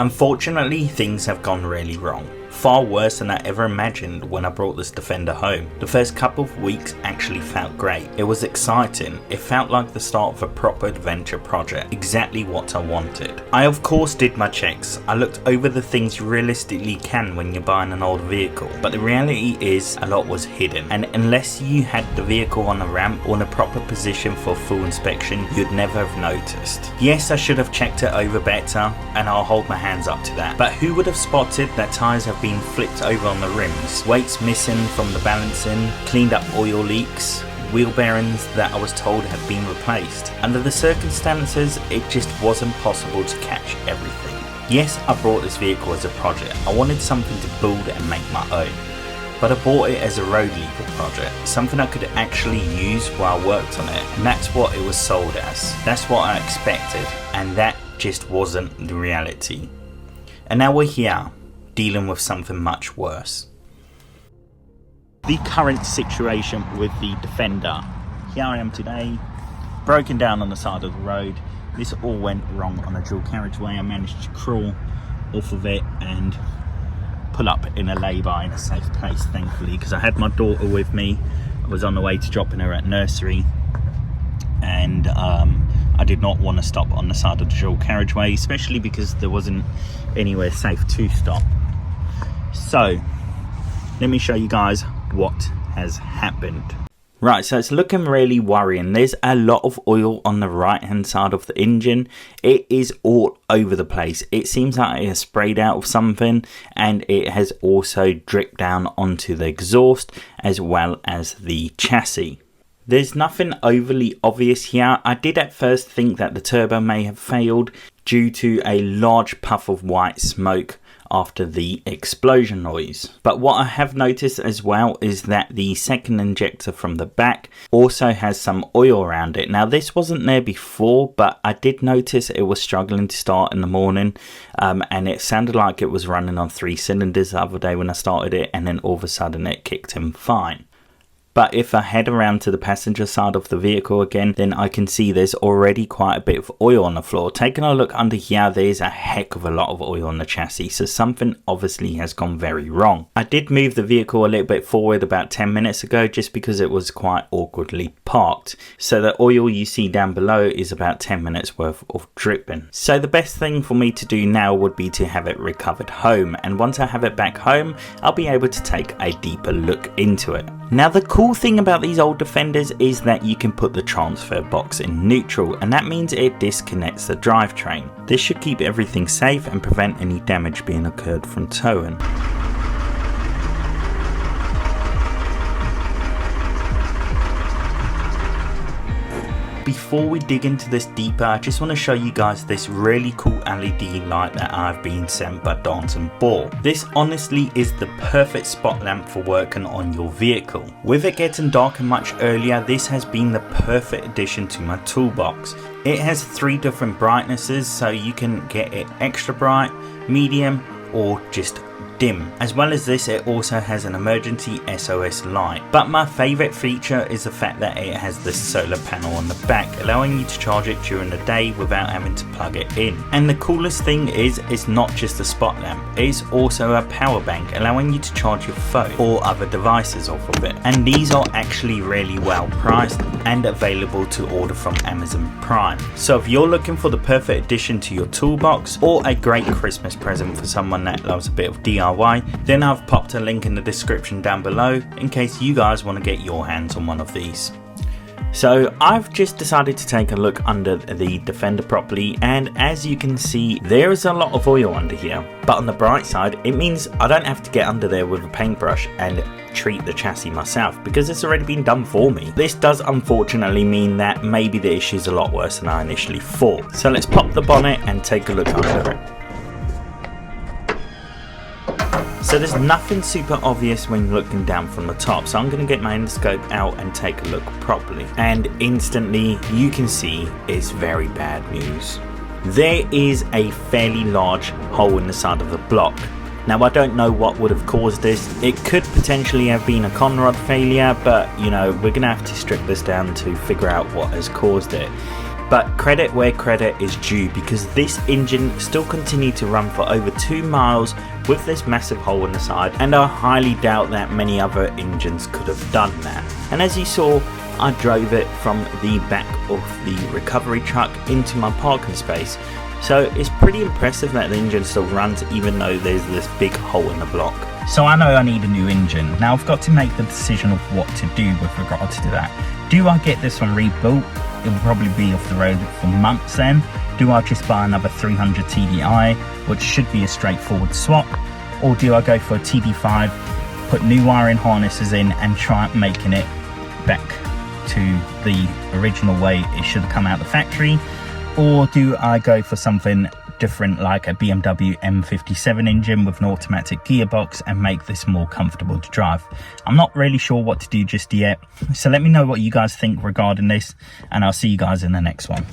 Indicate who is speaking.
Speaker 1: Unfortunately, things have gone really wrong. Far worse than I ever imagined when I brought this Defender home. The first couple of weeks actually felt great. It was exciting. It felt like the start of a proper adventure project. Exactly what I wanted. I of course did my checks. I looked over the things you realistically can when you're buying an old vehicle. But the reality is a lot was hidden. And unless you had the vehicle on a ramp or in a proper position for full inspection, you'd never have noticed. Yes, I should have checked it over better, and I'll hold my hands up to that. But who would have spotted that tyres have been flipped over on the rims, weights missing from the balancing, cleaned up oil leaks, wheel bearings that I was told had been replaced. Under the circumstances, it just wasn't possible to catch everything. Yes, I bought this vehicle as a project. I wanted something to build and make my own. But I bought it as a road legal project, something I could actually use while I worked on it, and that's what it was sold as. That's what I expected, and that just wasn't the reality. And now we're here, dealing with something much worse. The current situation with the Defender. Here I am today, broken down on the side of the road. This all went wrong on a dual carriageway. I managed to crawl off of it and pull up in a lay-by in a safe place, thankfully, because I had my daughter with me. I was on the way to dropping her at nursery, and I did not want to stop on the side of the dual carriageway, especially because there wasn't anywhere safe to stop. So let me show you guys what has happened. Right, so it's looking really worrying. There's a lot of oil on the right hand side of the engine. It is all over the place. It seems like it has sprayed out of something, and it has also dripped down onto the exhaust as well as the chassis. There's nothing overly obvious here. I did at first think that the turbo may have failed due to a large puff of white smoke after the explosion noise. But what I have noticed as well is that the second injector from the back also has some oil around it. Now this wasn't there before, but I did notice it was struggling to start in the morning, and it sounded like it was running on 3 cylinders the other day when I started it, and then all of a sudden it kicked in fine. But if I head around to the passenger side of the vehicle again, then I can see there's already quite a bit of oil on the floor. Taking a look under here, there's a heck of a lot of oil on the chassis, so something obviously has gone very wrong. I did move the vehicle a little bit forward about 10 minutes ago just because it was quite awkwardly parked. So the oil you see down below is about 10 minutes worth of dripping. So the best thing for me to do now would be to have it recovered home, and once I have it back home, I'll be able to take a deeper look into it. Now the cool thing about these old Defenders is that you can put the transfer box in neutral, and that means it disconnects the drivetrain. This should keep everything safe and prevent any damage being occurred from towing. Before we dig into this deeper, I just want to show you guys this really cool LED light that I've been sent by Darnton Ball. This honestly is the perfect spot lamp for working on your vehicle. With it getting darker much earlier, this has been the perfect addition to my toolbox. It has 3 different brightnesses, so you can get it extra bright, medium, or just dim. As well as this, it also has an emergency SOS light. But my favourite feature is the fact that it has this solar panel on the back, allowing you to charge it during the day without having to plug it in. And the coolest thing is, it's not just a spot lamp, it's also a power bank, allowing you to charge your phone or other devices off of it. And these are actually really well priced and available to order from Amazon Prime. So if you're looking for the perfect addition to your toolbox, or a great Christmas present for someone that loves a bit of DIY, then I've popped a link in the description down below in case you guys want to get your hands on one of these. So I've just decided to take a look under the Defender properly, and as you can see, there is a lot of oil under here. But on the bright side, it means I don't have to get under there with a paintbrush and treat the chassis myself, because it's already been done for me. This does unfortunately mean that maybe the issue is a lot worse than I initially thought. So let's pop the bonnet and take a look under it. So there's nothing super obvious when looking down from the top, so I'm going to get my endoscope out and take a look properly, and instantly you can see it's very bad news. There is a fairly large hole in the side of the block. Now I don't know what would have caused this. It could potentially have been a conrod failure, but you know, we're going to have to strip this down to figure out what has caused it. But credit where credit is due, because this engine still continued to run for over 2 miles with this massive hole in the side, and I highly doubt that many other engines could have done that. And as you saw, I drove it from the back of the recovery truck into my parking space. So it's pretty impressive that the engine still runs even though there's this big hole in the block. So I know I need a new engine. Now I've got to make the decision of what to do with regards to that. Do I get this one rebuilt? It will probably be off the road for months then. Do I just buy another 300 TDI, which should be a straightforward swap? Or do I go for a TD5, put new wiring harnesses in and try making it back to the original way it should have come out the factory? Or do I go for something different like a BMW M57 engine with an automatic gearbox and make this more comfortable to drive? I'm not really sure what to do just yet, so let me know what you guys think regarding this, and I'll see you guys in the next one.